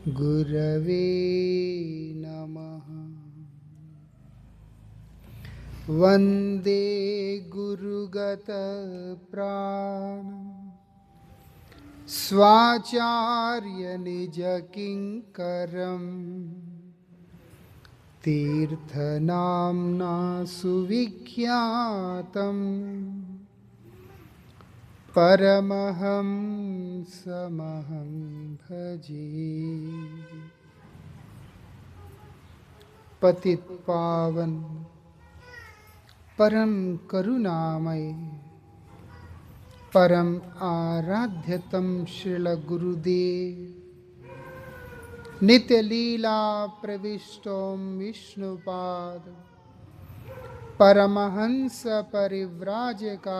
गुरवे नमः। वन्दे गुरुगतप्राण स्वाचार्य निजकिङ्करम् तीर्थनाम्ना सुविख्यातम् परमहंसमहं भजे। पतित पावन परम करुणामय परम आराध्यतम श्रील गुरुदेव नित्य लीला प्रविष्टोम विष्णुपाद परमहंस परिव्राजकाचार्य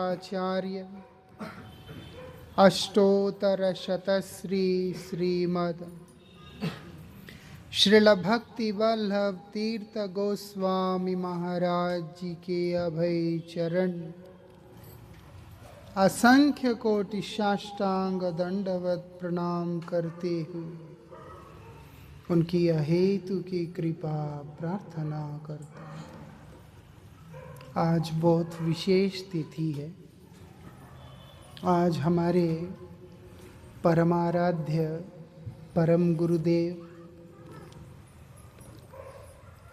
अष्टोत्तर शतश्री श्रीमद् श्रील भक्ति वल्लभ तीर्थ गोस्वामी महाराज जी के अभय चरण असंख्य कोटि साष्टांग दंडवत प्रणाम करते हुए उनकी अहेतु की कृपा प्रार्थना करता हूँ। आज बहुत विशेष तिथि है। आज हमारे परमाराध्य परम गुरुदेव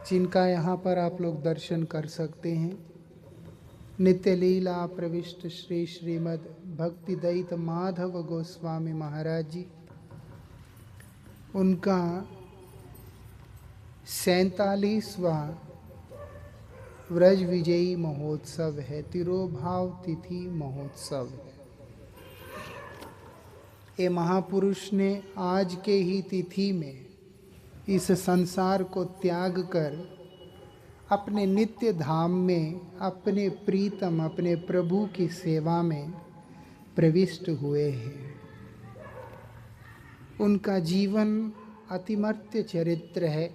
जिनका यहाँ पर आप लोग दर्शन कर सकते हैं, नित्य लीला प्रविष्ट श्री श्रीमद् भक्ति दयित माधव गोस्वामी महाराज जी, उनका 47वां व्रज विजयी महोत्सव है, तिरोभाव तिथि महोत्सव है। ये महापुरुष ने आज के ही तिथि में इस संसार को त्याग कर अपने नित्य धाम में अपने प्रीतम अपने प्रभु की सेवा में प्रविष्ट हुए हैं। उनका जीवन अतिमर्त्य चरित्र है।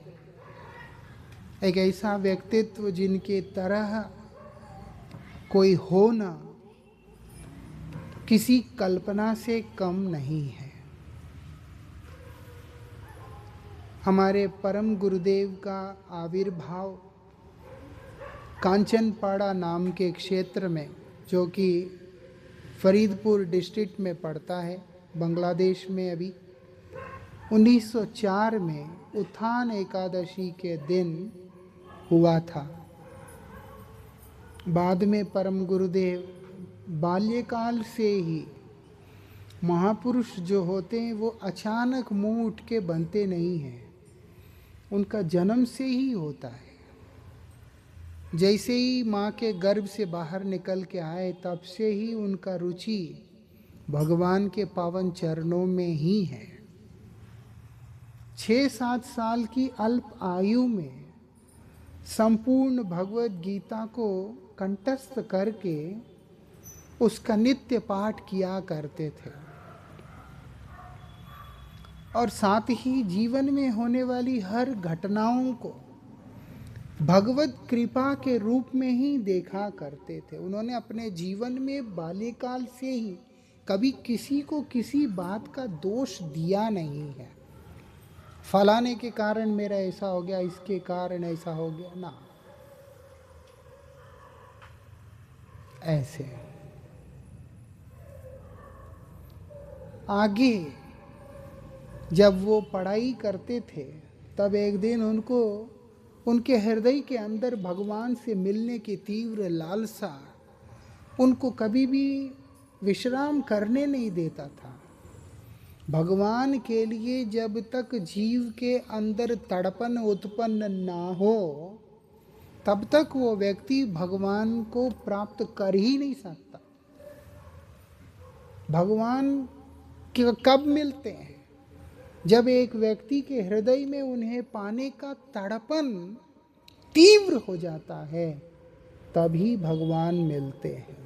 एक ऐसा व्यक्तित्व जिनके तरह कोई हो न किसी कल्पना से कम नहीं है। हमारे परम गुरुदेव का आविर्भाव कांचनपाड़ा नाम के क्षेत्र में, जो कि फरीदपुर डिस्ट्रिक्ट में पड़ता है, बांग्लादेश में, अभी 1904 में उत्थान एकादशी के दिन हुआ था। बाद में परम गुरुदेव बाल्यकाल से ही, महापुरुष जो होते हैं वो अचानक मुंह उठ के बनते नहीं हैं, उनका जन्म से ही होता है। जैसे ही माँ के गर्भ से बाहर निकल के आए तब से ही उनका रुचि भगवान के पावन चरणों में ही है। 6-7 साल की अल्प आयु में संपूर्ण भगवत गीता को कंठस्थ करके उसका नित्य पाठ किया करते थे और साथ ही जीवन में होने वाली हर घटनाओं को भगवत कृपा के रूप में ही देखा करते थे। उन्होंने अपने जीवन में बाल्यकाल से ही कभी किसी को किसी बात का दोष दिया नहीं है। फलाने के कारण मेरा ऐसा हो गया, इसके कारण ऐसा हो गया, ना, ऐसे। आगे जब वो पढ़ाई करते थे तब एक दिन उनको उनके हृदय के अंदर भगवान से मिलने की तीव्र लालसा उनको कभी भी विश्राम करने नहीं देता था। भगवान के लिए जब तक जीव के अंदर तड़पन उत्पन्न ना हो तब तक वो व्यक्ति भगवान को प्राप्त कर ही नहीं सकता। भगवान कब मिलते हैं? जब एक व्यक्ति के हृदय में उन्हें पाने का तड़पन तीव्र हो जाता है, तभी भगवान मिलते हैं।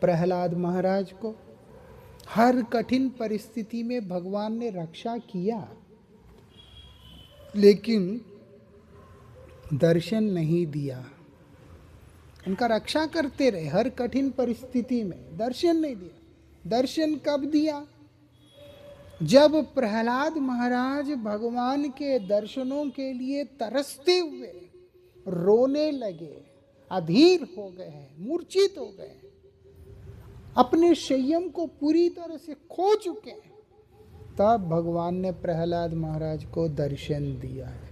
प्रहलाद महाराज को हर कठिन परिस्थिति में भगवान ने रक्षा किया, लेकिन दर्शन नहीं दिया। उनका रक्षा करते रहे हर कठिन परिस्थिति में, दर्शन नहीं दिया। दर्शन कब दिया? जब प्रहलाद महाराज भगवान के दर्शनों के लिए तरसते हुए रोने लगे, अधीर हो गए, मूर्छित हो गए, अपने संयम को पूरी तरह से खो चुके हैं, तब भगवान ने प्रहलाद महाराज को दर्शन दिया है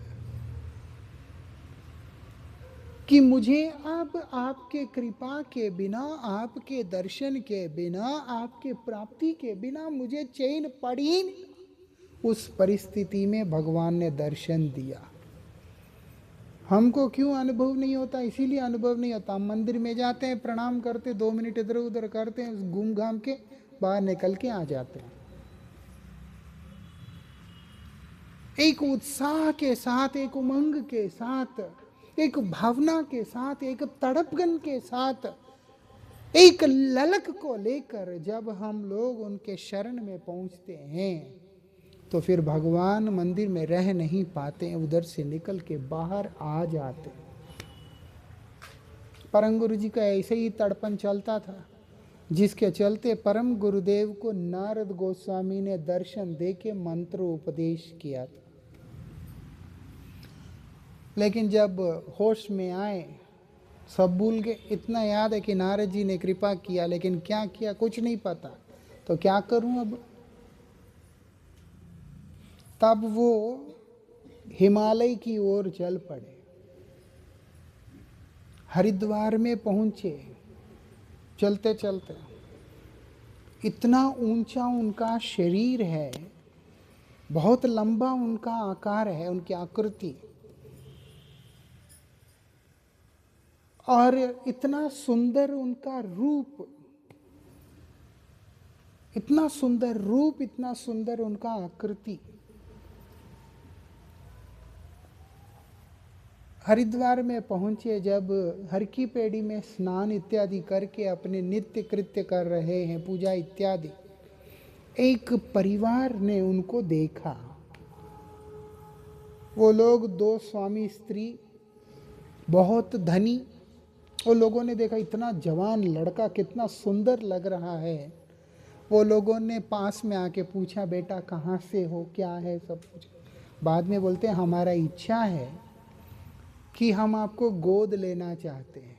कि मुझे अब आपके कृपा के बिना, आपके दर्शन के बिना, आपके प्राप्ति के बिना मुझे चैन पड़ ही नहीं। उस परिस्थिति में भगवान ने दर्शन दिया। हमको क्यों अनुभव नहीं होता? इसीलिए अनुभव नहीं होता। हम मंदिर में जाते हैं, प्रणाम करते, 2 मिनट इधर उधर करते हैं, घूम घाम के बाहर निकल के आ जाते हैं। एक उत्साह के साथ, एक उमंग के साथ, एक भावना के साथ, एक तड़पगन के साथ, एक ललक को लेकर जब हम लोग उनके शरण में पहुंचते हैं तो फिर भगवान मंदिर में रह नहीं पाते, उधर से निकल के बाहर आ जाते। परम गुरु जी का ऐसे ही तड़पन चलता था, जिसके चलते परम गुरुदेव को नारद गोस्वामी ने दर्शन देके मंत्र उपदेश किया था। लेकिन जब होश में आए सब भूल गए। इतना याद है कि नारद जी ने कृपा किया, लेकिन क्या किया कुछ नहीं पता, तो क्या करूं अब। तब वो हिमालय की ओर चल पड़े, हरिद्वार में पहुंचे। चलते चलते इतना ऊंचा उनका शरीर है, बहुत लंबा उनका आकार है, उनकी आकृति, और इतना सुंदर उनका रूप, इतना सुंदर रूप, इतना सुंदर उनका आकृति। हरिद्वार में पहुंचे, जब हर की पेड़ी में स्नान इत्यादि करके अपने नित्य कृत्य कर रहे हैं, पूजा इत्यादि, एक परिवार ने उनको देखा। वो लोग 2 स्वामी स्त्री, बहुत धनी, वो लोगों ने देखा इतना जवान लड़का कितना सुंदर लग रहा है। वो लोगों ने पास में आके पूछा, बेटा कहाँ से हो, क्या है, सब कुछ। बाद में बोलते हैं हमारा इच्छा है कि हम आपको गोद लेना चाहते हैं,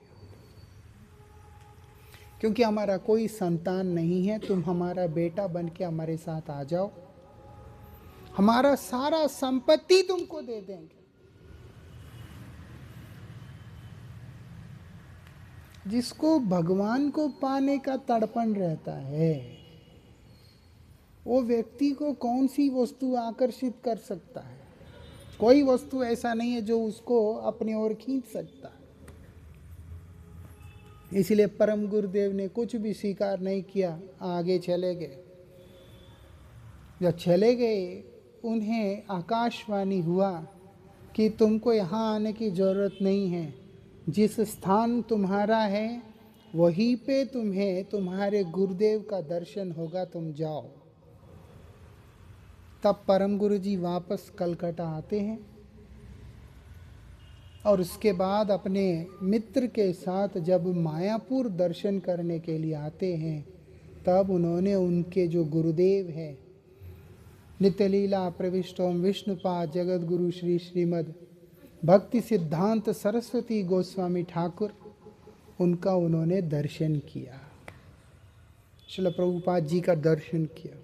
क्योंकि हमारा कोई संतान नहीं है, तुम हमारा बेटा बन के हमारे साथ आ जाओ, हमारा सारा संपत्ति तुमको दे देंगे। जिसको भगवान को पाने का तड़पन रहता है, वो व्यक्ति को कौन सी वस्तु आकर्षित कर सकता है? कोई वस्तु ऐसा नहीं है जो उसको अपनी ओर खींच सकता है। इसलिए परम गुरुदेव ने कुछ भी स्वीकार नहीं किया, आगे चले गए। जब चले गए, उन्हें आकाशवाणी हुआ कि तुमको यहाँ आने की जरूरत नहीं है, जिस स्थान तुम्हारा है वहीं पे तुम्हें तुम्हारे गुरुदेव का दर्शन होगा, तुम जाओ। तब परम गुरु जी वापस कलकत्ता आते हैं और उसके बाद अपने मित्र के साथ जब मायापुर दर्शन करने के लिए आते हैं, तब उन्होंने उनके जो गुरुदेव हैं, नित्यलीला प्रविष्टोम विष्णुपाद जगत गुरु श्री श्रीमद भक्ति सिद्धांत सरस्वती गोस्वामी ठाकुर, उनका उन्होंने दर्शन किया। श्रील प्रभुपाद जी का दर्शन किया।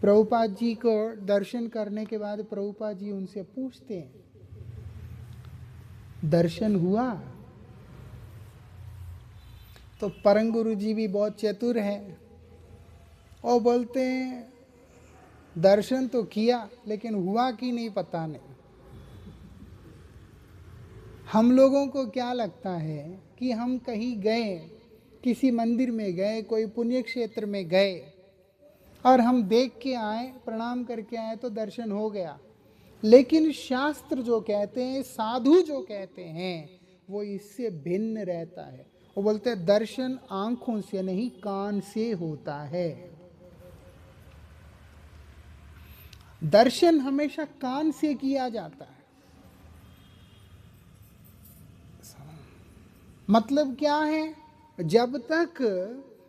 प्रभुपाद जी को दर्शन करने के बाद प्रभुपाद जी उनसे पूछते हैं, दर्शन हुआ? तो परम गुरु जी भी बहुत चतुर हैं, और बोलते हैं दर्शन तो किया, लेकिन हुआ कि नहीं पता नहीं। हम लोगों को क्या लगता है कि हम कहीं गए, किसी मंदिर में गए, कोई पुण्य क्षेत्र में गए और हम देख के आए, प्रणाम करके आए तो दर्शन हो गया। लेकिन शास्त्र जो कहते हैं, साधु जो कहते हैं, वो इससे भिन्न रहता है। वो बोलते हैं दर्शन आंखों से नहीं, कान से होता है। दर्शन हमेशा कान से किया जाता है। मतलब क्या है? जब तक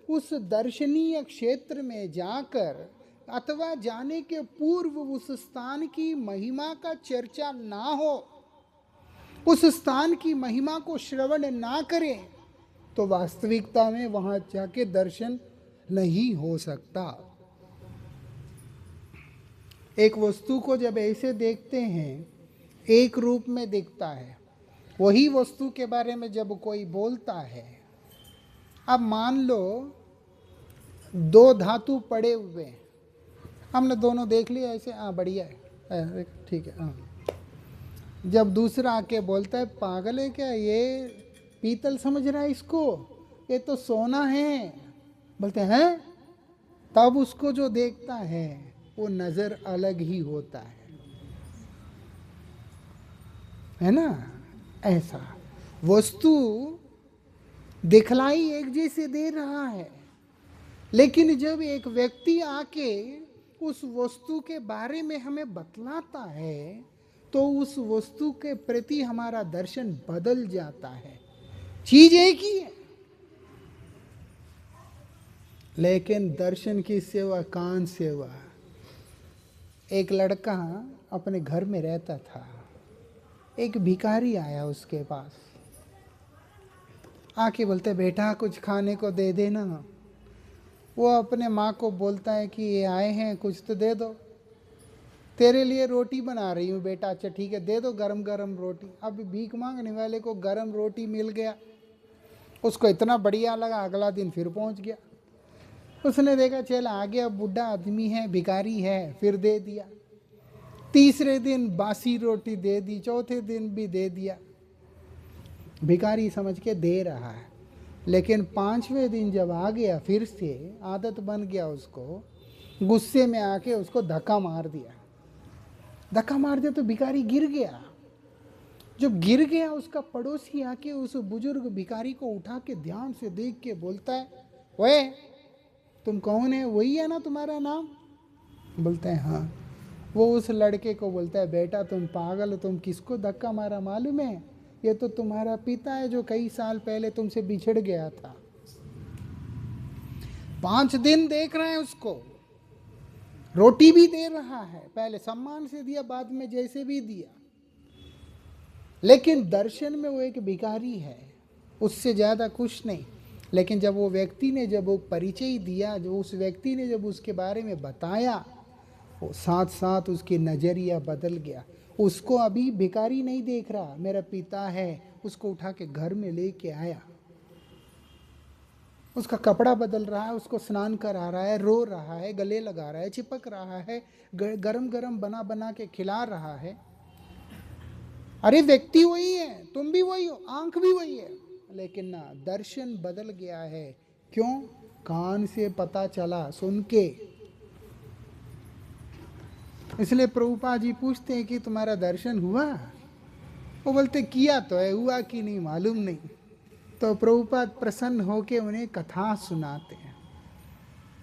उस दर्शनीय क्षेत्र में जाकर अथवा जाने के पूर्व उस स्थान की महिमा का चर्चा ना हो, उस स्थान की महिमा को श्रवण ना करें, तो वास्तविकता में वहां जाके दर्शन नहीं हो सकता। एक वस्तु को जब ऐसे देखते हैं, एक रूप में दिखता है, वही वस्तु के बारे में जब कोई बोलता है, अब मान लो दो धातु पड़े हुए हैं, हमने दोनों देख लिया ऐसे, हाँ बढ़िया है, ठीक है, हाँ। जब दूसरा आके बोलता है पागल है क्या, ये पीतल समझ रहा है इसको, ये तो सोना है, बोलते हैं, तब उसको जो देखता है वो नजर अलग ही होता है ना। ऐसा वस्तु दिखलाई एक जैसे दे रहा है, लेकिन जब एक व्यक्ति आके उस वस्तु के बारे में हमें बतलाता है तो उस वस्तु के प्रति हमारा दर्शन बदल जाता है। चीज एक ही है, लेकिन दर्शन की सेवा, कान सेवा। एक लड़का अपने घर में रहता था, एक भिखारी आया उसके पास, आके बोलते बेटा कुछ खाने को दे देना। वो अपने माँ को बोलता है कि ये आए हैं कुछ तो दे दो, तेरे लिए रोटी बना रही हूँ बेटा। अच्छा ठीक है, दे दो गरम गरम रोटी। अब भीख मांगने वाले को गरम रोटी मिल गया, उसको इतना बढ़िया लगा, अगला दिन फिर पहुँच गया। उसने देखा चल आ गया, बूढ़ा आदमी है, भिखारी है, फिर दे दिया। तीसरे दिन बासी रोटी दे दी, चौथे दिन भी दे दिया। भिखारी समझ के दे रहा है, लेकिन पांचवें दिन जब आ गया, फिर से आदत बन गया उसको, गुस्से में आके उसको धक्का मार दिया। धक्का मार दिया तो भिखारी गिर गया। जब गिर गया, उसका पड़ोसी आके उस बुजुर्ग भिखारी को उठा के ध्यान से देख के बोलता है, ओए तुम कौन है, वही है ना तुम्हारा नाम? बोलते हैं हाँ। वो उस लड़के को बोलता है, बेटा तुम पागल हो, तुम किसको धक्का मारा मालूम है? ये तो तुम्हारा पिता है जो कई साल पहले तुमसे बिछड़ गया था। 5 दिन देख रहे हैं उसको, रोटी भी दे रहा है, पहले सम्मान से दिया, बाद में जैसे भी दिया, लेकिन दर्शन में वो एक भिखारी है, उससे ज़्यादा कुछ नहीं। लेकिन जब वो व्यक्ति ने जब वो परिचय दिया, जो उस व्यक्ति ने जब उसके बारे में बताया, वो साथ साथ उसकी नज़रिया बदल गया। उसको अभी भिखारी नहीं देख रहा, मेरा पिता है, उसको उठा के घर में लेके आया, उसका कपड़ा बदल रहा है, उसको स्नान करा रहा है, रो रहा है, गले लगा रहा है, चिपक रहा है, गरम गरम बना बना के खिला रहा है। अरे व्यक्ति वही है, तुम भी वही हो, आंख भी वही है, लेकिन ना दर्शन बदल गया है। क्यों? कान से पता चला, सुन के। इसलिए प्रभुपाद जी पूछते हैं कि तुम्हारा दर्शन हुआ? वो बोलते किया तो है, हुआ कि नहीं मालूम नहीं। तो प्रभुपाद प्रसन्न होके उन्हें कथा सुनाते हैं।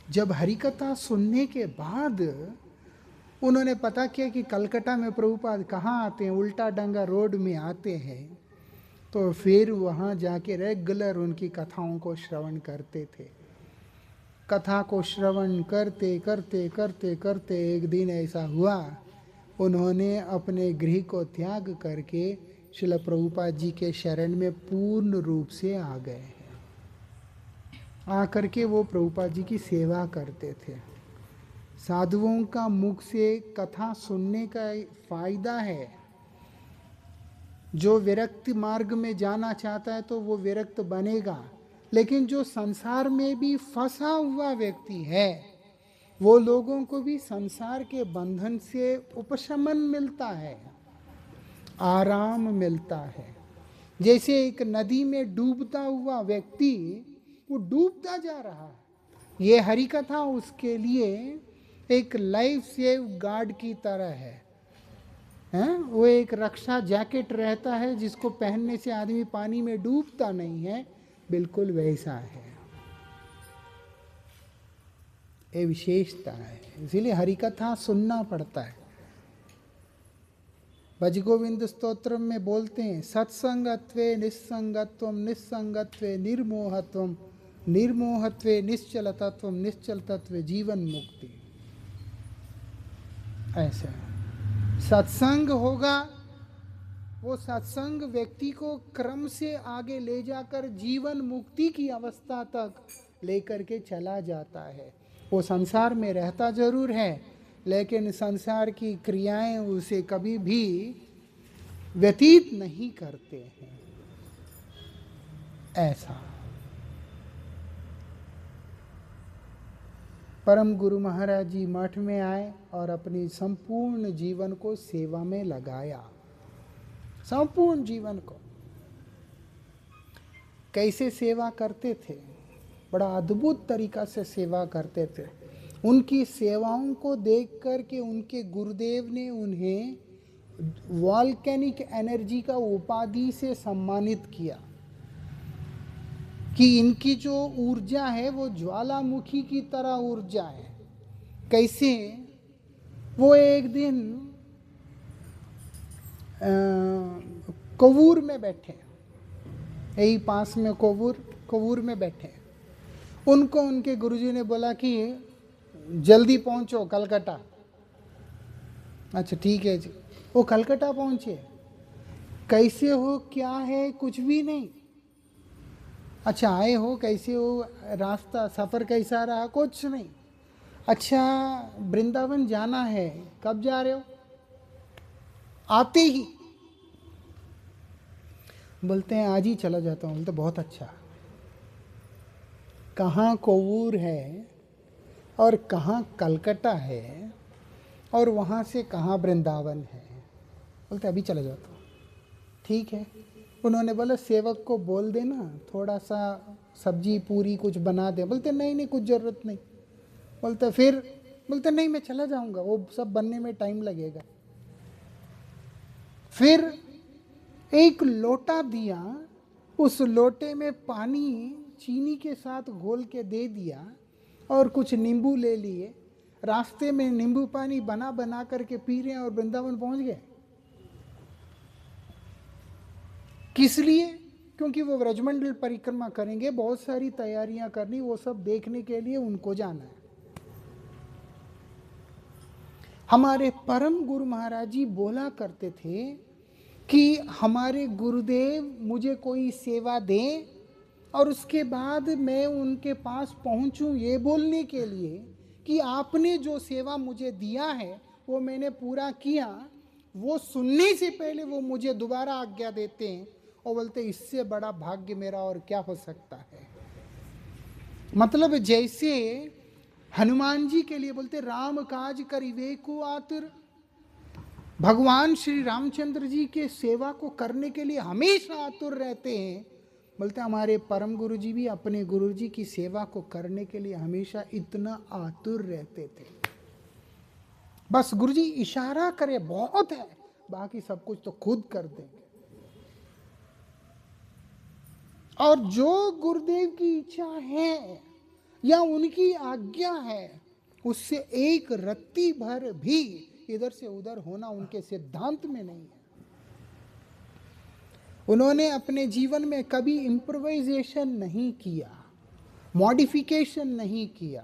जब हरि कथा सुनने के बाद उन्होंने पता किया कि कलकत्ता में प्रभुपाद कहाँ आते हैं, उल्टा डंगा रोड में आते हैं, तो फिर वहाँ जाके रेगुलर उनकी कथाओं को श्रवण करते थे। कथा को श्रवण करते करते करते करते एक दिन ऐसा हुआ, उन्होंने अपने गृह को त्याग करके श्रील प्रभुपाद जी के शरण में पूर्ण रूप से आ गए हैं। आकर के वो प्रभुपाद जी की सेवा करते थे। साधुओं का मुख से कथा सुनने का फायदा है। जो विरक्ति मार्ग में जाना चाहता है तो वो विरक्त बनेगा, लेकिन जो संसार में भी फंसा हुआ व्यक्ति है, वो लोगों को भी संसार के बंधन से उपशमन मिलता है, आराम मिलता है। जैसे एक नदी में डूबता हुआ व्यक्ति, वो डूबता जा रहा है, ये हरि कथा उसके लिए एक लाइफ सेव गार्ड की तरह है। वो एक रक्षा जैकेट रहता है जिसको पहनने से आदमी पानी में डूबता नहीं है, बिल्कुल वैसा है। ये विशेषता है, इसीलिए हरि कथा सुनना पड़ता है। भज गोविंद स्तोत्रम में बोलते हैं, सत्संगत्वे निस्संगत्वम, निस्संगत्वे निर्मोहत्वम, निर्मोहत्वे निश्चलतत्वम, निश्चलतत्वे जीवन मुक्ति। ऐसे सत्संग होगा, वो सत्संग व्यक्ति को क्रम से आगे ले जाकर जीवन मुक्ति की अवस्था तक लेकर के चला जाता है। वो संसार में रहता जरूर है, लेकिन संसार की क्रियाएं उसे कभी भी व्यतीत नहीं करते हैं। ऐसा परम गुरु महाराज जी मठ में आए और अपनी संपूर्ण जीवन को सेवा में लगाया। संपूर्ण जीवन को कैसे सेवा करते थे, बड़ा अद्भुत तरीका से सेवा करते थे। उनकी सेवाओं को देख कर के उनके गुरुदेव ने उन्हें वॉल्केनिक एनर्जी का उपाधि से सम्मानित किया कि इनकी जो ऊर्जा है वो ज्वालामुखी की तरह ऊर्जा है। कैसे? वो एक दिन कोवूर में बैठे, यही पास में कोवूर में बैठे। उनको उनके गुरुजी ने बोला कि जल्दी पहुंचो कलकत्ता। अच्छा ठीक है जी। वो कलकत्ता पहुंचे। कैसे हो, क्या है, कुछ भी नहीं। अच्छा आए हो, कैसे हो, रास्ता सफ़र कैसा रहा, कुछ नहीं। अच्छा वृंदावन जाना है, कब जा रहे हो? आते ही बोलते हैं आज ही चला जाता हूँ। बोलते बहुत अच्छा। कहाँ कोवूर है और कहाँ कलकत्ता है और वहाँ से कहाँ वृंदावन है? बोलते अभी चला जाता हूँ। ठीक है। उन्होंने बोला सेवक को बोल देना थोड़ा सा सब्जी पूरी कुछ बना दे। बोलते नहीं नहीं कुछ ज़रूरत नहीं। बोलते फिर? बोलते नहीं मैं चला जाऊँगा, वो सब बनने में टाइम लगेगा। फिर एक लोटा दिया, उस लोटे में पानी चीनी के साथ घोल के दे दिया और कुछ नींबू ले लिए। रास्ते में नींबू पानी बना बना करके पी रहे हैं और वृंदावन पहुंच गए। किस लिए? क्योंकि वो व्रजमंडल परिक्रमा करेंगे, बहुत सारी तैयारियां करनी, वो सब देखने के लिए उनको जाना है। हमारे परम गुरु महाराज जी बोला करते थे कि हमारे गुरुदेव मुझे कोई सेवा दें और उसके बाद मैं उनके पास पहुंचूं ये बोलने के लिए कि आपने जो सेवा मुझे दिया है वो मैंने पूरा किया। वो सुनने से पहले वो मुझे दोबारा आज्ञा देते हैं और बोलते इससे बड़ा भाग्य मेरा और क्या हो सकता है। मतलब जैसे हनुमान जी के लिए बोलते राम काज करिवे को आतुर, भगवान श्री रामचंद्र जी के सेवा को करने के लिए हमेशा आतुर रहते हैं। बोलते हमारे परम गुरु जी भी अपने गुरु जी की सेवा को करने के लिए हमेशा इतना आतुर रहते थे। बस गुरु जी इशारा करे बहुत है, बाकी सब कुछ तो खुद कर देंगे। और जो गुरुदेव की इच्छा है या उनकी आज्ञा है उससे एक रत्ती भर भी इधर से उधर होना उनके सिद्धांत में नहीं है। उन्होंने अपने जीवन में कभी इम्प्रोवाइजेशन नहीं किया, मॉडिफिकेशन नहीं किया,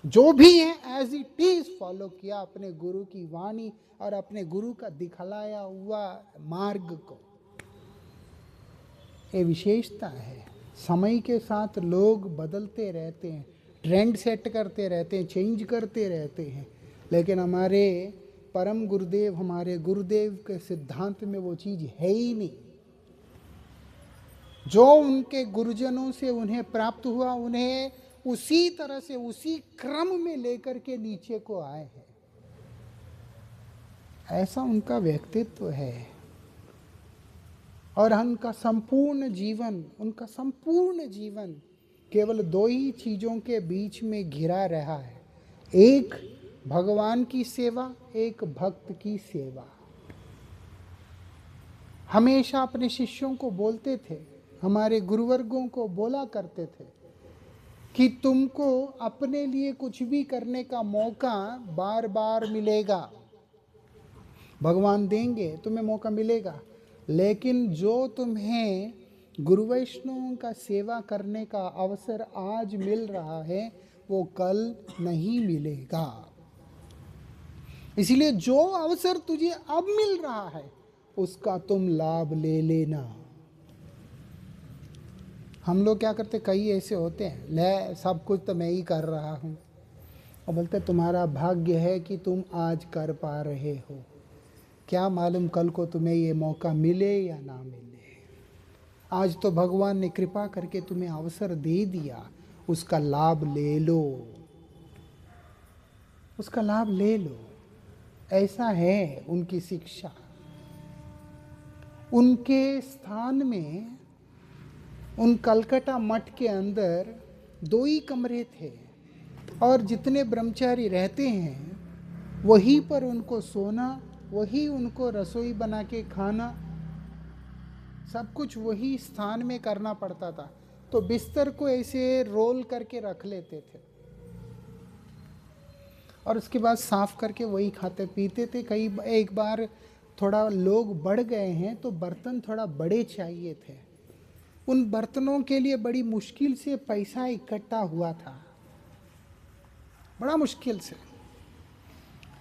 जो भी है एज इट इज फॉलो किया अपने गुरु की वाणी और अपने गुरु का दिखलाया हुआ मार्ग को। ये विशेषता है। समय के साथ लोग बदलते रहते हैं, ट्रेंड सेट करते रहते हैं, चेंज करते रहते हैं, लेकिन हमारे परम गुरुदेव, हमारे गुरुदेव के सिद्धांत में वो चीज़ है ही नहीं। जो उनके गुरुजनों से उन्हें प्राप्त हुआ उन्हें उसी तरह से उसी क्रम में लेकर के नीचे को आए हैं। ऐसा उनका व्यक्तित्व है। और उनका संपूर्ण जीवन केवल दो ही चीज़ों के बीच में घिरा रहा है, एक भगवान की सेवा, एक भक्त की सेवा। हमेशा अपने शिष्यों को बोलते थे, हमारे गुरुवर्गों को बोला करते थे कि तुमको अपने लिए कुछ भी करने का मौका बार बार मिलेगा, भगवान देंगे, तुम्हें मौका मिलेगा, लेकिन जो तुम्हें गुरु वैष्णवों का सेवा करने का अवसर आज मिल रहा है वो कल नहीं मिलेगा। इसलिए जो अवसर तुझे अब मिल रहा है उसका तुम लाभ ले लेना। हम लोग क्या करते, कई ऐसे होते हैं, ले सब कुछ तो मैं ही कर रहा हूँ, और बोलते तुम्हारा भाग्य है कि तुम आज कर पा रहे हो, क्या मालूम कल को तुम्हें ये मौका मिले या ना मिले। आज तो भगवान ने कृपा करके तुम्हें अवसर दे दिया, उसका लाभ ले लो, उसका लाभ ले लो। ऐसा है उनकी शिक्षा। उनके स्थान में, उन कलकत्ता मठ के अंदर 2 ही कमरे थे, और जितने ब्रह्मचारी रहते हैं वहीं पर उनको सोना, वही उनको रसोई बना के खाना, सब कुछ वही स्थान में करना पड़ता था। तो बिस्तर को ऐसे रोल करके रख लेते थे और उसके बाद साफ करके वही खाते पीते थे। एक बार थोड़ा लोग बढ़ गए हैं तो बर्तन थोड़ा बड़े चाहिए थे, उन बर्तनों के लिए बड़ी मुश्किल से पैसा इकट्ठा हुआ था, बड़ा मुश्किल से।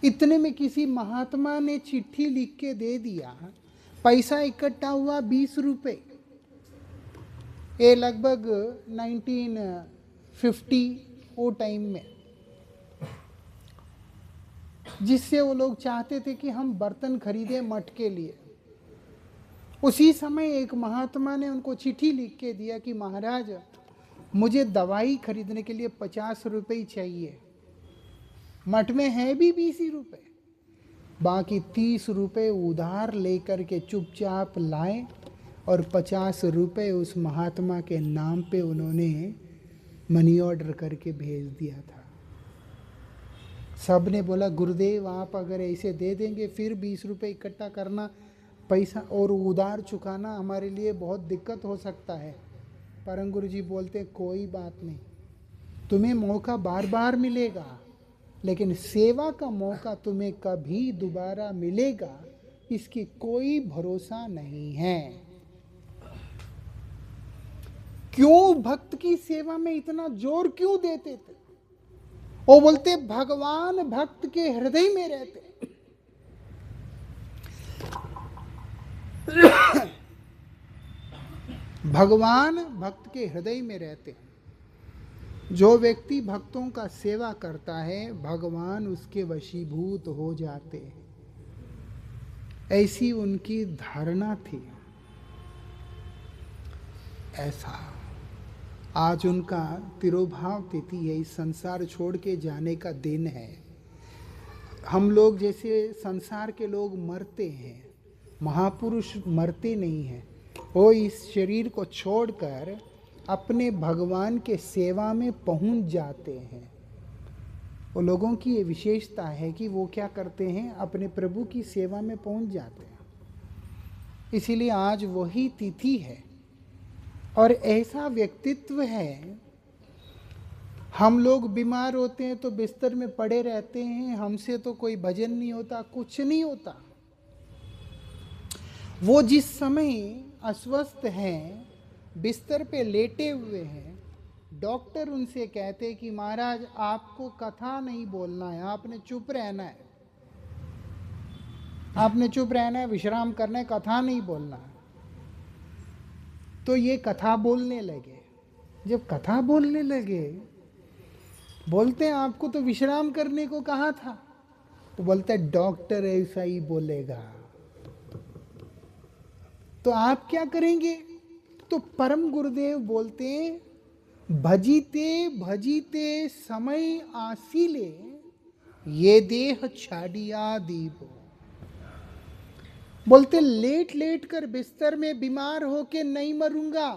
इतने में किसी महात्मा ने चिट्ठी लिख के दे दिया, पैसा इकट्ठा हुआ 20 रुपये। ये लगभग 1950 वो टाइम में, जिससे वो लोग चाहते थे कि हम बर्तन खरीदें मठ के लिए। उसी समय एक महात्मा ने उनको चिट्ठी लिख के दिया कि महाराज मुझे दवाई खरीदने के लिए 50 रुपये चाहिए, मठ में है भी 20 रुपये, बाकी 30 रुपये उधार लेकर के चुपचाप लाए और 50 रुपये उस महात्मा के नाम पे उन्होंने मनी ऑर्डर करके भेज दिया था। सब ने बोला गुरुदेव आप अगर ऐसे दे देंगे फिर 20 रुपये इकट्ठा करना, पैसा और उधार चुकाना हमारे लिए बहुत दिक्कत हो सकता है। परम गुरु जी बोलते कोई बात नहीं, तुम्हें मौका बार बार मिलेगा, लेकिन सेवा का मौका तुम्हें कभी दोबारा मिलेगा इसकी कोई भरोसा नहीं है। क्यों भक्त की सेवा में इतना जोर क्यों देते थे? वो बोलते भगवान भक्त के हृदय में रहते। भगवान भक्त के हृदय में रहते हैं। जो व्यक्ति भक्तों का सेवा करता है भगवान उसके वशीभूत हो जाते हैं, ऐसी उनकी धारणा थी। ऐसा आज उनका तिरोभाव तिथि है, इस संसार छोड़ के जाने का दिन है। हम लोग जैसे संसार के लोग मरते हैं, महापुरुष मरते नहीं हैं, वो इस शरीर को छोड़कर अपने भगवान के सेवा में पहुंच जाते हैं। वो लोगों की ये विशेषता है कि वो क्या करते हैं, अपने प्रभु की सेवा में पहुंच जाते हैं। इसीलिए आज वही तिथि है और ऐसा व्यक्तित्व है। हम लोग बीमार होते हैं तो बिस्तर में पड़े रहते हैं, हमसे तो कोई भजन नहीं होता, कुछ नहीं होता। वो जिस समय अस्वस्थ हैं, बिस्तर पे लेटे हुए हैं, डॉक्टर उनसे कहते कि महाराज आपको कथा नहीं बोलना है, आपने चुप रहना है, आपने चुप रहना है, विश्राम करना है, कथा नहीं बोलना है। तो ये कथा बोलने लगे। जब कथा बोलने लगे, बोलते हैं आपको तो विश्राम करने को कहा था, तो बोलते हैं डॉक्टर ऐसा ही बोलेगा तो आप क्या करेंगे? तो परम गुरुदेव बोलते हैं भजीते भजीते समय आसीले ये देह छाड़िया दीबो। बोलते लेट लेट कर बिस्तर में बीमार होके नहीं मरूंगा,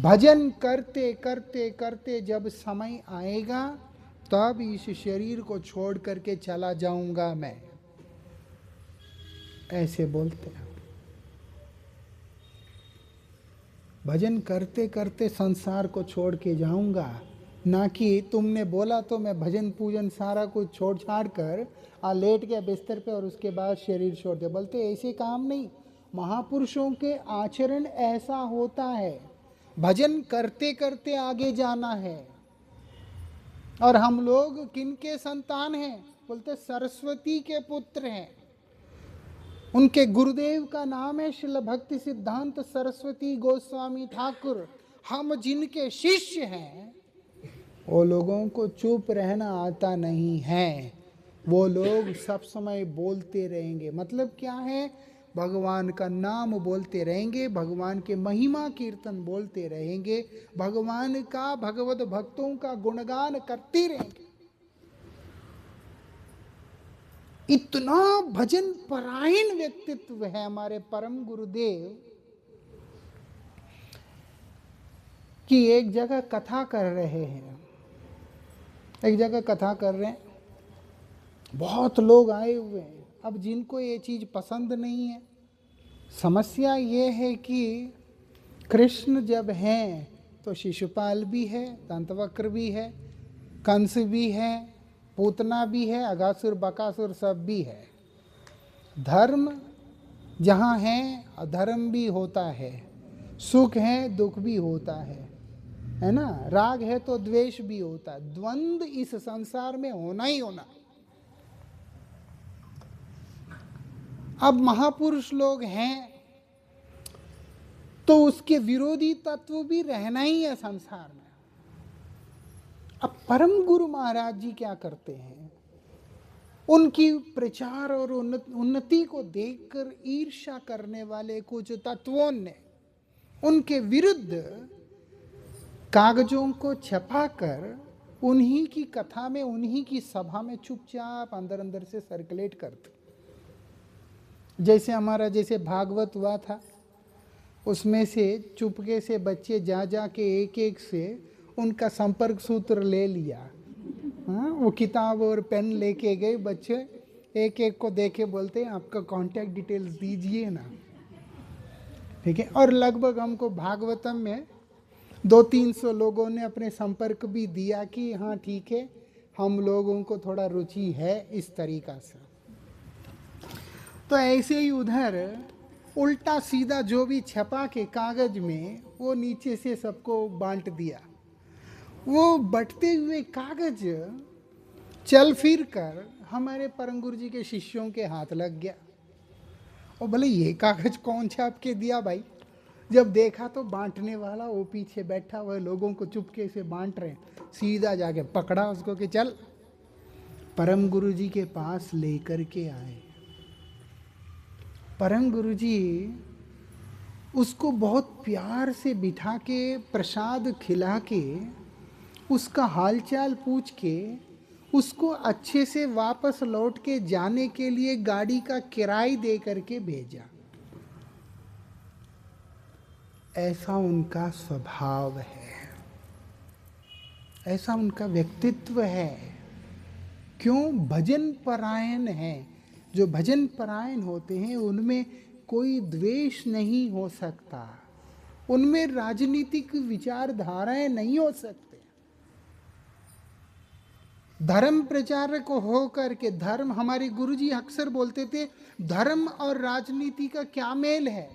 भजन करते करते करते जब समय आएगा तब इस शरीर को छोड़ करके चला जाऊंगा मैं। ऐसे बोलते हैं। भजन करते करते संसार को छोड़ के जाऊंगा, ना कि तुमने बोला तो मैं भजन पूजन सारा कुछ छोड़ छाड़ कर लेट गया बिस्तर पे और उसके बाद शरीर छोड़ दे। बोलते ऐसे काम नहीं, महापुरुषों के आचरण ऐसा होता है, भजन करते करते आगे जाना है। और हम लोग किनके संतान हैं? बोलते सरस्वती के पुत्र हैं। उनके गुरुदेव का नाम है श्रील भक्ति सिद्धांत सरस्वती गोस्वामी ठाकुर। हम जिनके शिष्य हैं वो लोगों को चुप रहना आता नहीं है, वो लोग सब समय बोलते रहेंगे। मतलब क्या है, भगवान का नाम बोलते रहेंगे, भगवान के महिमा कीर्तन बोलते रहेंगे, भगवान का भगवत भक्तों का गुणगान करते रहेंगे। इतना भजन परायण व्यक्तित्व है हमारे परम गुरुदेव कि एक जगह कथा कर रहे हैं, एक जगह कथा कर रहे हैं, बहुत लोग आए हुए हैं। अब जिनको ये चीज़ पसंद नहीं है, समस्या ये है कि कृष्ण जब हैं तो शिशुपाल भी है, दंतवक्र भी है, कंस भी है, पूतना भी है, अगासुर बकासुर सब भी है। धर्म जहाँ है अधर्म भी होता है, सुख है दुख भी होता है ना, राग है तो द्वेष भी होता है। द्वंद्व इस संसार में होना ही होना। अब महापुरुष लोग हैं तो उसके विरोधी तत्व भी रहना ही है संसार में। अब परम गुरु महाराज जी क्या करते हैं, उनकी प्रचार और उन्नति को देखकर ईर्ष्या करने वाले कुछ तत्वों ने उनके विरुद्ध कागजों को छपाकर उन्हीं की कथा में, उन्हीं की सभा में चुपचाप अंदर अंदर से सर्कुलेट करते। जैसे हमारा जैसे भागवत हुआ था, उसमें से चुपके से बच्चे जा जा के एक एक से उनका संपर्क सूत्र ले लिया। हाँ, वो किताब और पेन लेके गए बच्चे, एक एक को देके बोलते हैं आपका कांटेक्ट डिटेल्स दीजिए ना, ठीक है। और लगभग हमको भागवतम में 200-300 लोगों ने अपने संपर्क भी दिया कि हाँ ठीक है, हम लोगों को थोड़ा रुचि है इस तरीका से। तो ऐसे ही उधर उल्टा सीधा जो भी छपा के कागज में वो नीचे से सबको बांट दिया। वो बंटते हुए कागज चल फिर कर हमारे परम गुरु जी के शिष्यों के हाथ लग गया। और बोले ये कागज कौन छाप के दिया भाई? जब देखा तो बांटने वाला वो पीछे बैठा हुआ लोगों को चुपके से बांट रहे। सीधा जाके पकड़ा उसको कि चल, परम गुरु जी के पास लेकर के आए। परम गुरु जी उसको बहुत प्यार से बिठा के प्रसाद खिला के उसका हालचाल पूछ के उसको अच्छे से वापस लौट के जाने के लिए गाड़ी का किराया दे करके भेजा। ऐसा उनका स्वभाव है, ऐसा उनका व्यक्तित्व है। क्यों? भजन परायण है। जो भजन परायण होते हैं उनमें कोई द्वेष नहीं हो सकता, उनमें राजनीतिक विचारधाराएं नहीं हो सकते। धर्म प्रचारक हो करके, धर्म, हमारे गुरुजी अक्सर बोलते थे धर्म और राजनीति का क्या मेल है?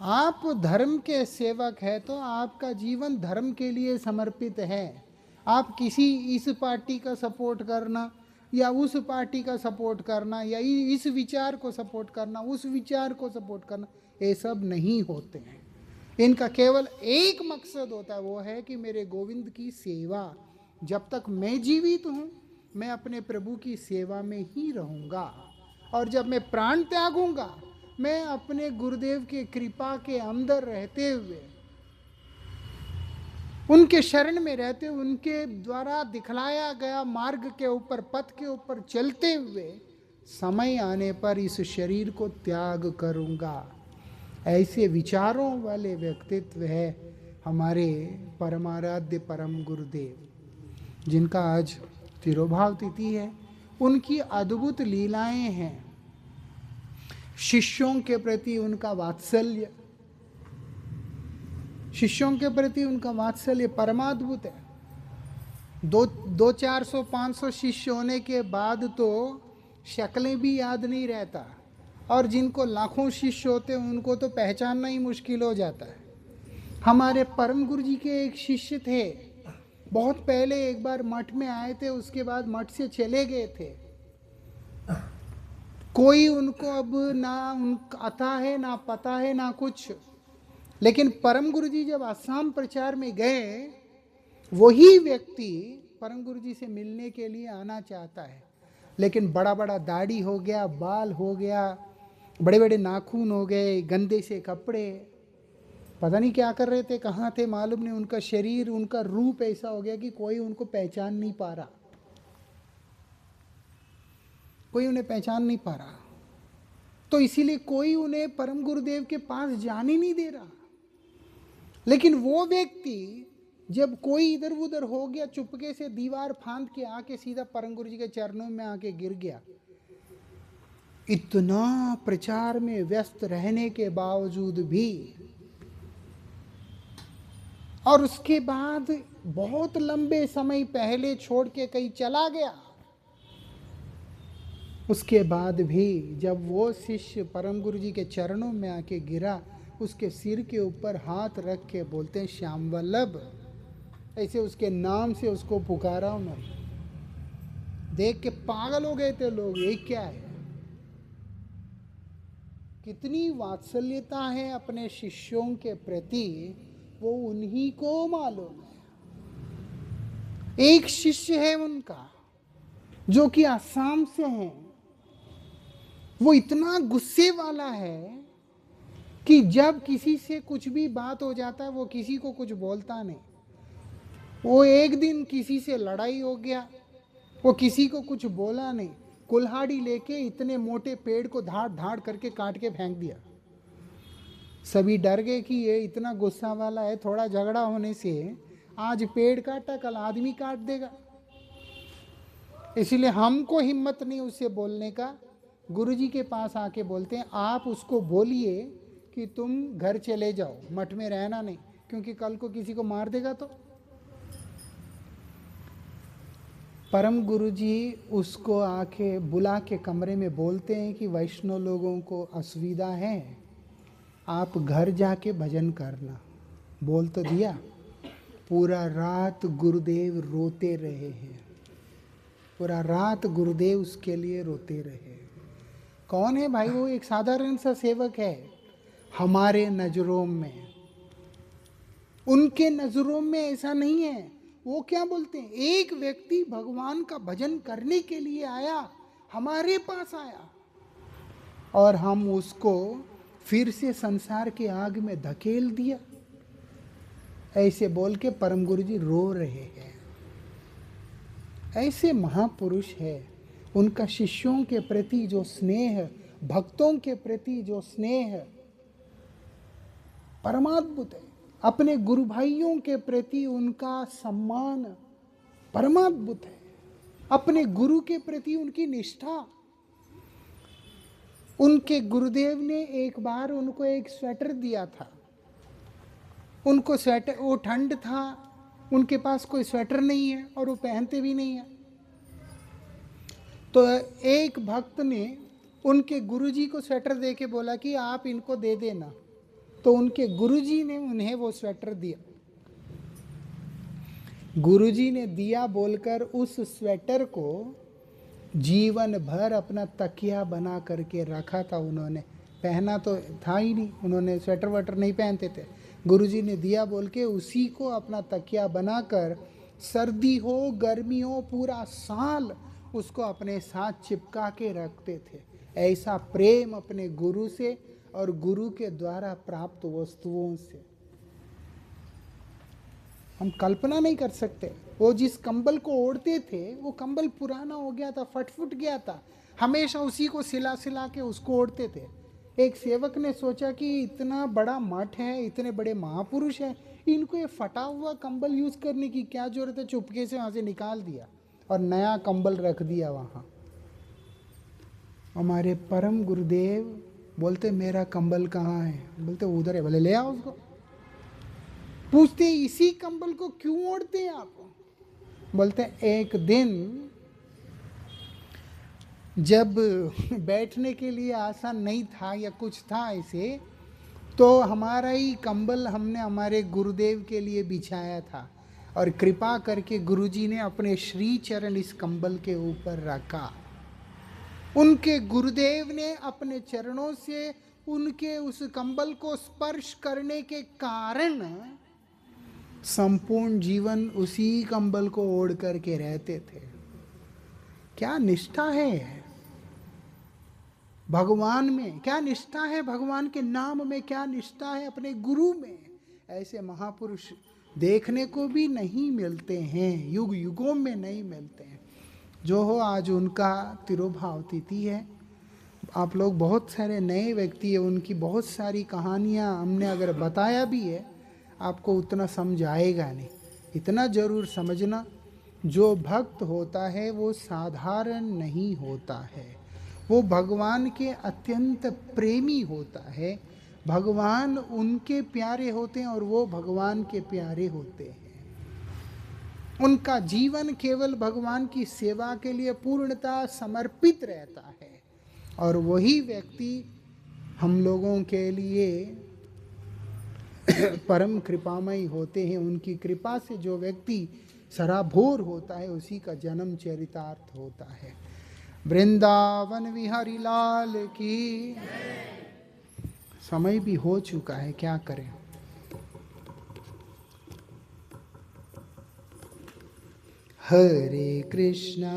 आप धर्म के सेवक हैं तो आपका जीवन धर्म के लिए समर्पित है। आप किसी इस पार्टी का सपोर्ट करना या उस पार्टी का सपोर्ट करना या इस विचार को सपोर्ट करना, उस विचार को सपोर्ट करना, ये सब नहीं होते हैं। इनका केवल एक मकसद होता है, वो है कि मेरे गोविंद की सेवा। जब तक मैं जीवित हूँ मैं अपने प्रभु की सेवा में ही रहूँगा, और जब मैं प्राण त्यागूंगा मैं अपने गुरुदेव के कृपा के अंदर रहते हुए, उनके शरण में रहते हुए, उनके द्वारा दिखलाया गया मार्ग के ऊपर, पथ के ऊपर चलते हुए समय आने पर इस शरीर को त्याग करूँगा। ऐसे विचारों वाले व्यक्तित्व है हमारे परमाराध्य परम गुरुदेव, जिनका आज तिरोभाव तिथि है। उनकी अद्भुत लीलाएं हैं, शिष्यों के प्रति उनका वात्सल्य, शिष्यों के प्रति उनका वात्सल्य परमाद्भुत है। 400-500 शिष्य होने के बाद तो शक्लें भी याद नहीं रहता, और जिनको लाखों शिष्य होते हैं उनको तो पहचानना ही मुश्किल हो जाता है। हमारे परम गुरु जी के एक शिष्य थे, बहुत पहले एक बार मठ में आए थे, उसके बाद मठ से चले गए थे। कोई उनको अब ना उनका आता है, ना पता है, ना कुछ। लेकिन परम गुरु जी जब आसाम प्रचार में गए, वही व्यक्ति परम गुरु जी से मिलने के लिए आना चाहता है, लेकिन बड़ा बड़ा दाढ़ी हो गया, बाल हो गया, बड़े बड़े नाखून हो गए, गंदे से कपड़े, पता नहीं क्या कर रहे थे, कहाँ थे मालूम नहीं। उनका शरीर, उनका रूप ऐसा हो गया कि कोई उनको पहचान नहीं पा रहा, कोई उन्हें पहचान नहीं पा रहा। तो इसीलिए कोई उन्हें परम गुरुदेव के पास जाने नहीं दे रहा। लेकिन वो व्यक्ति जब कोई इधर उधर हो गया, चुपके से दीवार फांद के आके सीधा परम गुरु जी के चरणों में आके गिर गया। इतना प्रचार में व्यस्त रहने के बावजूद भी, और उसके बाद बहुत लंबे समय पहले छोड़ के कहीं चला गया, उसके बाद भी जब वो शिष्य परम गुरु जी के चरणों में आके गिरा, उसके सिर के ऊपर हाथ रख के बोलते हैं श्याम वल्लभ, ऐसे उसके नाम से उसको पुकारा उन्होंने। देख के पागल हो गए थे लोग, ये क्या है। कितनी वात्सल्यता है अपने शिष्यों के प्रति, वो उन्हीं को मालूम है। एक शिष्य है उनका जो कि आसाम से हैं, वो इतना गुस्से वाला है कि जब किसी से कुछ भी बात हो जाता है, वो किसी को कुछ बोलता नहीं। वो एक दिन किसी से लड़ाई हो गया, वो किसी को कुछ बोला नहीं, कुल्हाड़ी लेके इतने मोटे पेड़ को धाड़ धाड़ करके काट के फेंक दिया। सभी डर गए कि ये इतना गुस्सा वाला है, थोड़ा झगड़ा होने से आज पेड़ काटा, कल आदमी काट देगा। इसीलिए हमको हिम्मत नहीं उससे बोलने का। गुरुजी के पास आके बोलते हैं, आप उसको बोलिए कि तुम घर चले जाओ, मठ में रहना नहीं, क्योंकि कल को किसी को मार देगा। तो परम गुरुजी उसको आके बुला के कमरे में बोलते हैं कि वैष्णव लोगों को असुविधा है, आप घर जाके भजन करना। बोल तो दिया। पूरा रात गुरुदेव रोते रहे हैं, पूरा रात गुरुदेव उसके लिए रोते रहे। कौन है भाई? वो एक साधारण सा सेवक है हमारे नजरों में। उनके नजरों में ऐसा नहीं है। वो क्या बोलते हैं, एक व्यक्ति भगवान का भजन करने के लिए आया, हमारे पास आया, और हम उसको फिर से संसार के आग में धकेल दिया। ऐसे बोल के परम गुरु जी रो रहे हैं। ऐसे महापुरुष है, उनका शिष्यों के प्रति जो स्नेह, भक्तों के प्रति जो स्नेह परमाद्भुत है। अपने गुरु भाइयों के प्रति उनका सम्मान परमाद्भुत है। अपने गुरु के प्रति उनकी निष्ठा। उनके गुरुदेव ने एक बार उनको एक स्वेटर दिया था। उनको स्वेटर, वो ठंड था, उनके पास कोई स्वेटर नहीं है और वो पहनते भी नहीं है। तो एक भक्त ने उनके गुरुजी को स्वेटर दे के बोला कि आप इनको दे देना। तो उनके गुरुजी ने उन्हें वो स्वेटर दिया। गुरुजी ने दिया बोलकर उस स्वेटर को जीवन भर अपना तकिया बना करके रखा था उन्होंने। पहना तो था ही नहीं, उन्होंने स्वेटर वेटर नहीं पहनते थे। गुरुजी ने दिया बोल के उसी को अपना तकिया बनाकर सर्दी हो गर्मी हो पूरा साल उसको अपने साथ चिपका के रखते थे। ऐसा प्रेम अपने गुरु से और गुरु के द्वारा प्राप्त वस्तुओं से हम कल्पना नहीं कर सकते। वो जिस कंबल को ओढ़ते थे वो कंबल पुराना हो गया था, फट फुट गया था, हमेशा उसी को सिला सिला के उसको ओढ़ते थे। एक सेवक ने सोचा कि इतना बड़ा मठ है, इतने बड़े महापुरुष हैं, इनको ये फटा हुआ कंबल यूज करने की क्या जरूरत है। चुपके से वहां से निकाल दिया और नया कंबल रख दिया वहां। हमारे परम गुरुदेव बोलते मेरा कंबल कहाँ है? बोलते उधर है। बोले ले आओ उसको। पूछते इसी कंबल को क्यों ओढ़ते हैं आप? बोलते एक दिन जब बैठने के लिए आसान नहीं था या कुछ था ऐसे, तो हमारा ही कंबल हमने हमारे गुरुदेव के लिए बिछाया था। और कृपा करके गुरुजी ने अपने श्री चरण इस कंबल के ऊपर रखा। उनके गुरुदेव ने अपने चरणों से उनके उस कंबल को स्पर्श करने के कारण संपूर्ण जीवन उसी कंबल को ओढ़ करके रहते थे। क्या निष्ठा है भगवान में, क्या निष्ठा है भगवान के नाम में, क्या निष्ठा है अपने गुरु में। ऐसे महापुरुष देखने को भी नहीं मिलते हैं, युग युगों में नहीं मिलते हैं। जो हो, आज उनका तिरुभाव तिथि है। आप लोग बहुत सारे नए व्यक्ति है, उनकी बहुत सारी कहानियाँ हमने अगर बताया भी है, आपको उतना समझ आएगा नहीं। इतना जरूर समझना, जो भक्त होता है वो साधारण नहीं होता है, वो भगवान के अत्यंत प्रेमी होता है। भगवान उनके प्यारे होते हैं और वो भगवान के प्यारे होते हैं। उनका जीवन केवल भगवान की सेवा के लिए पूर्णतः समर्पित रहता है। और वही व्यक्ति हम लोगों के लिए परम कृपामयी होते हैं। उनकी कृपा से जो व्यक्ति सराभोर होता है, उसी का जन्म चरितार्थ होता है। वृंदावन विहारी लाल की। समय भी हो चुका है, क्या करें। हरे कृष्णा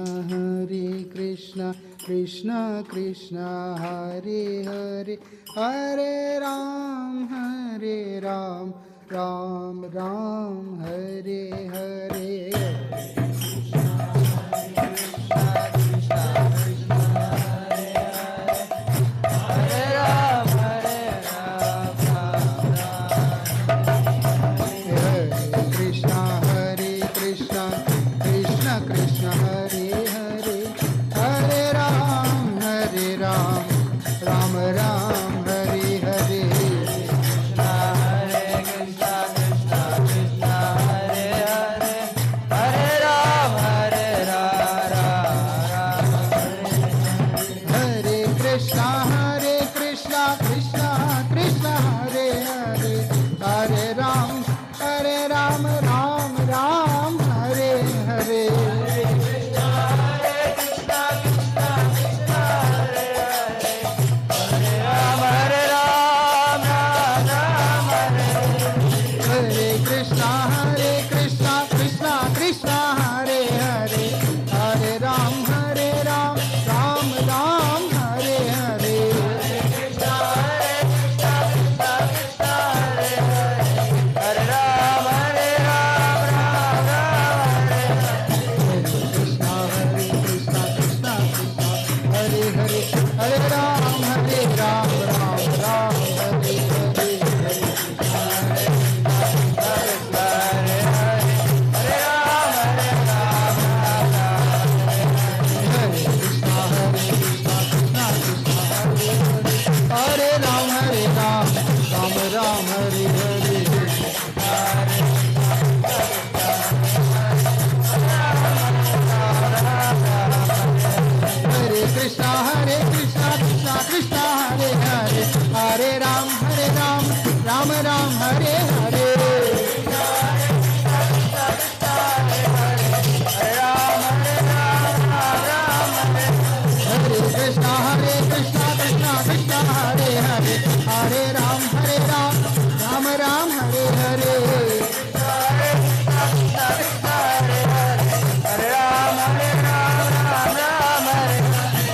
कृष्ण कृष्ण हरे हरे, हरे राम राम राम हरे हरे।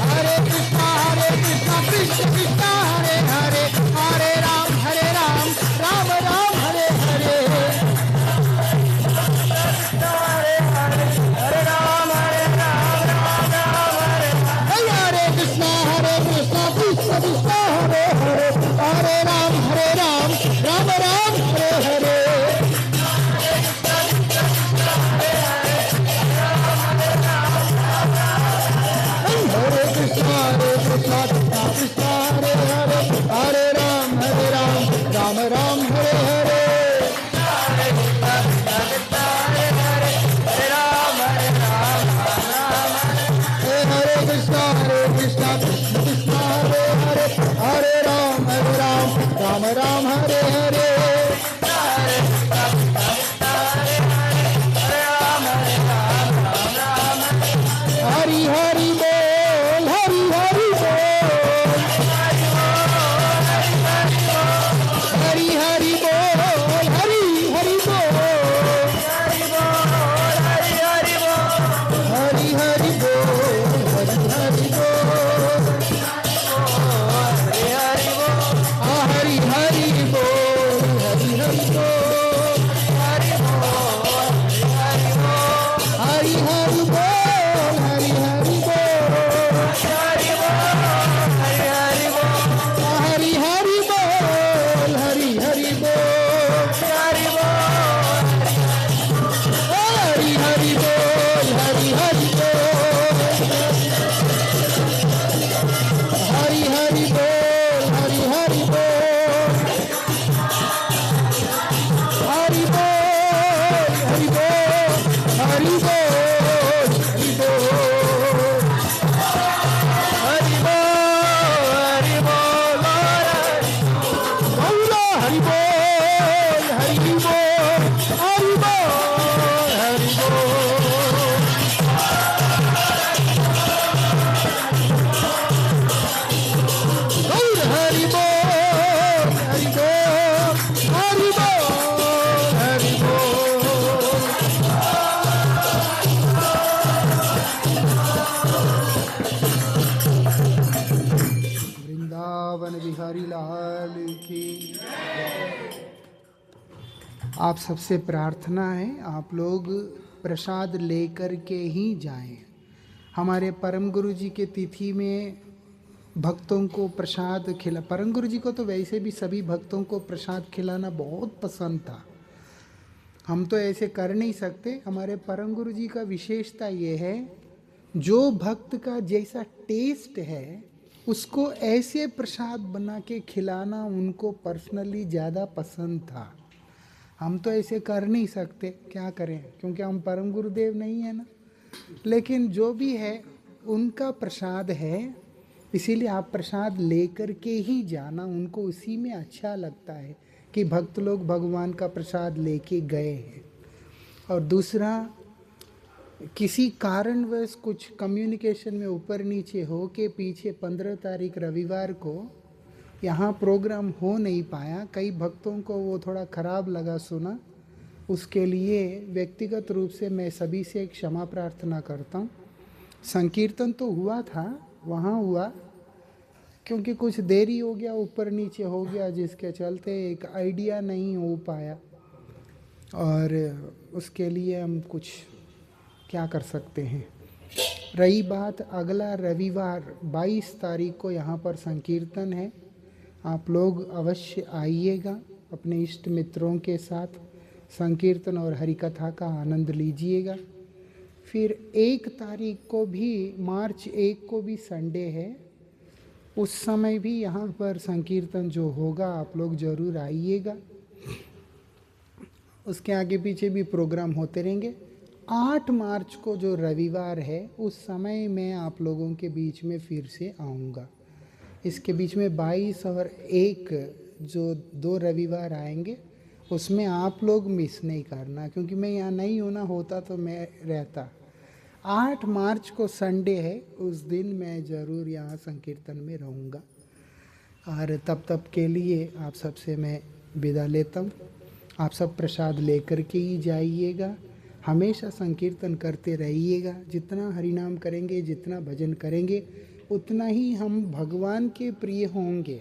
हरे हरि हरि बोल, हरि हरि बोल, हरि हरि बोल, हरि हरि बोल, हरि हरि बोल, हरि हरि बोल, हरि हरि बोल, हरि हरि बोल, हरि हरि बोल, हरि हरि बोल, हरि हरि बोल, हरि हरि बोल, हरि हरि बोल, हरि हरि बोल, हरि हरि बोल, हरि हरि बोल, हरि बोल, हरि बोल, हरि बोल, हरि बोल, गौरा हरि बोल, हरि बोल, हरि बोल, हरि बोल, गौर हरि बोल, हरि बोल, हरि बोल, हरि बोल, वृंदावन बिहारी लाल की। आप सबसे प्रार्थना है, आप लोग प्रसाद लेकर के ही जाएं। हमारे परम गुरु जी के तिथि में भक्तों को प्रसाद खिला, परम गुरु जी को तो वैसे भी सभी भक्तों को प्रसाद खिलाना बहुत पसंद था। हम तो ऐसे कर नहीं सकते। हमारे परम गुरु जी का विशेषता ये है, जो भक्त का जैसा टेस्ट है उसको ऐसे प्रसाद बना के खिलाना उनको पर्सनली ज़्यादा पसंद था। हम तो ऐसे कर नहीं सकते, क्या करें, क्योंकि हम परम गुरुदेव नहीं है ना। लेकिन जो भी है उनका प्रसाद है, इसीलिए आप प्रसाद लेकर के ही जाना। उनको उसी में अच्छा लगता है कि भक्त लोग भगवान का प्रसाद लेके गए हैं। और दूसरा, किसी कारणवश कुछ कम्युनिकेशन में ऊपर नीचे हो के पीछे 15 तारीख रविवार को यहाँ प्रोग्राम हो नहीं पाया। कई भक्तों को वो थोड़ा ख़राब लगा सुना, उसके लिए व्यक्तिगत रूप से मैं सभी से क्षमा प्रार्थना करता हूँ। संकीर्तन तो हुआ था, वहाँ हुआ, क्योंकि कुछ देरी हो गया, ऊपर नीचे हो गया, जिसके चलते एक आइडिया नहीं हो पाया। और उसके लिए हम कुछ क्या कर सकते हैं। रही बात अगला रविवार 22 तारीख को यहाँ पर संकीर्तन है। आप लोग अवश्य आइएगा, अपने इष्ट मित्रों के साथ संकीर्तन और हरिकथा का आनंद लीजिएगा। फिर 1 तारीख को भी, मार्च 1 को भी संडे है, उस समय भी यहाँ पर संकीर्तन जो होगा आप लोग ज़रूर आइएगा। उसके आगे पीछे भी प्रोग्राम होते रहेंगे। 8 मार्च को जो रविवार है उस समय मैं आप लोगों के बीच में फिर से आऊँगा। इसके बीच में 22 और 1 जो 2 रविवार आएंगे उसमें आप लोग मिस नहीं करना, क्योंकि मैं यहाँ नहीं होना होता तो मैं रहता। 8 मार्च को संडे है, उस दिन मैं ज़रूर यहाँ संकीर्तन में रहूँगा। और तब के लिए आप सबसे मैं विदा लेता हूँ। आप सब प्रसाद लेकर के ही जाइएगा, हमेशा संकीर्तन करते रहिएगा। जितना हरिनाम करेंगे, जितना भजन करेंगे, उतना ही हम भगवान के प्रिय होंगे।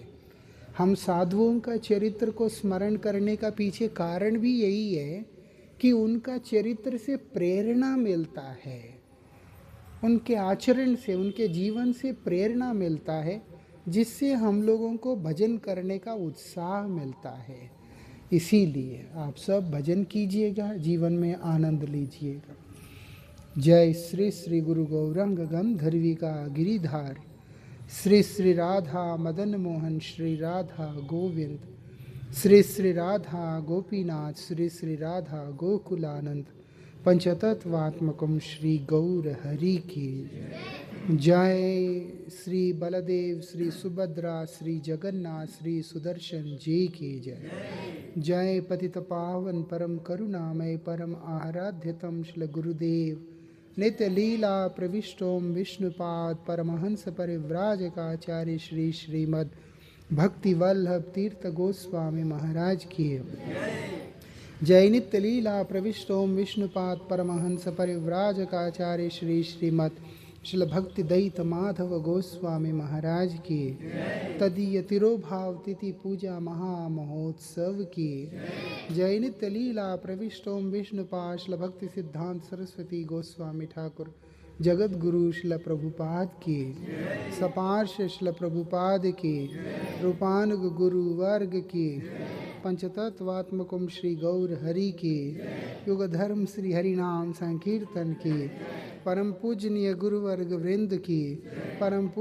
हम साधुओं का चरित्र को स्मरण करने का पीछे कारण भी यही है कि उनका चरित्र से प्रेरणा मिलता है, उनके आचरण से, उनके जीवन से प्रेरणा मिलता है, जिससे हम लोगों को भजन करने का उत्साह मिलता है। इसीलिए आप सब भजन कीजिएगा, जीवन में आनंद लीजिएगा। जय श्री श्री गुरु गौरंग गंधर्विका गिरिधार, श्री श्री राधा मदन मोहन, श्री राधा गोविंद, श्री श्री राधा गोपीनाथ, श्री श्री राधा गोकुलानंद, पंचतत्वात्मकम श्री गौर हरि की जय। श्री बलदेव, श्री सुभद्रा, श्री जगन्नाथ, श्री सुदर्शन जी की जय। जय पतित पावन परम करुणामय परम आराध्यतम श्री गुरुदेव नित्य लीला प्रविष्टोम विष्णुपाद परमहंस परिव्राजकाचार्य श्री श्रीमद भक्ति वल्लभ तीर्थ गोस्वामी महाराज की जय। नित्य लीला प्रविष्टोम विष्णुपाद परमहंस परिव्राजकाचार्य श्री श्रीमद श्रील भक्ति दैत माधव गोस्वामी महाराज की तदीय तिरोभाव तिथि पूजा महामहोत्सव की जय। नित्य लीला प्रविष्टोम विष्णुपाद श्रील भक्ति सिद्धांत सरस्वती गोस्वामी ठाकुर जगत गुरु श्रील प्रभुपाद की सपार्श श्रील प्रभुपाद की रूपानुग गुरु वर्ग की पंचतत्वात्मकम श्री गौर हरि की युग धर्म श्री हरिनाम संकीर्तन की परम पूजनीय गुरुवर्ग वृंद की परम